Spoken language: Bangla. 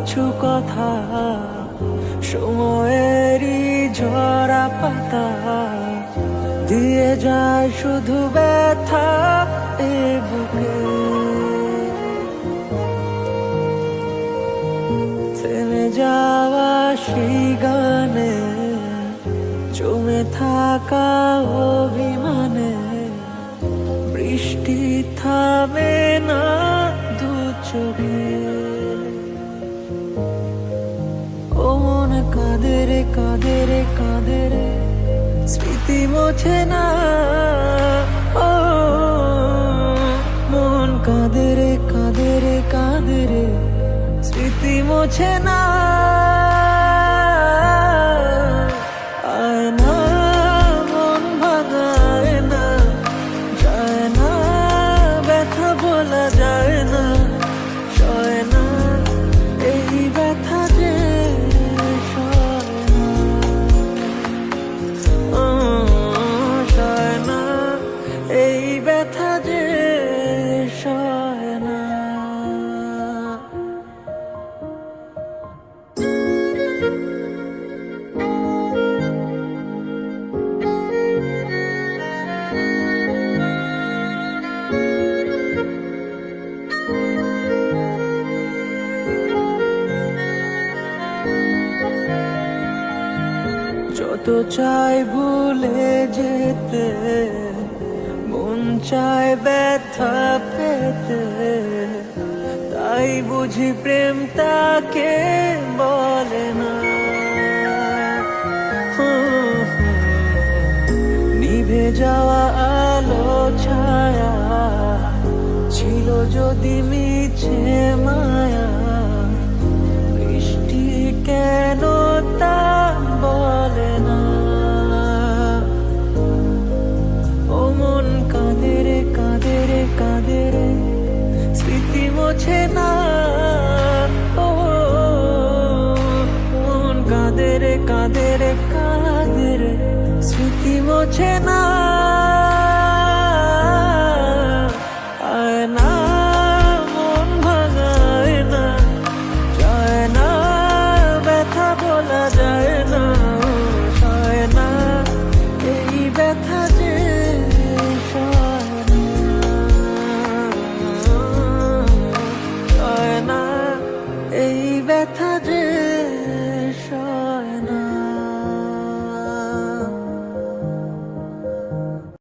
কিছু কথা সময়েরই ঝরা পাতা দিয়ে যায় শুধু ব্যথা এ বুকে। থেমে যাওয়া সেই গানে জমে থাকা অভিমানে বৃষ্টি থামে না দু চোখে। ও মন কাঁদে রে কাঁদে রে কাঁদে রে স্মৃতি মোছে না। ও মন কাঁদে রে কাঁদে রে কাঁদে রে স্মৃতি মোছে না। আয় না মন ভাঙায় না, যায় না ব্যথা বলা যায় না, সয় না এই ব্যথা যে সয় না। সয় না এই ব্যথা যে সয় না। যত চাই ভুলে যেতে, মন চায় ব্যথা পেতে, তাই বুঝি প্রেম তাকে বলে না। নিভে যাওয়া আলো ছায়া ছিল যদি মিছে মায়া, বৃষ্টি কেন তা বলে না। ও মন কাঁদে রে কাঁদে রে কাঁদে রে স্মৃতি মোছে না। ও মন কাঁদে রে কাঁদে রে কাঁদে রে স্মৃতি মোছে না।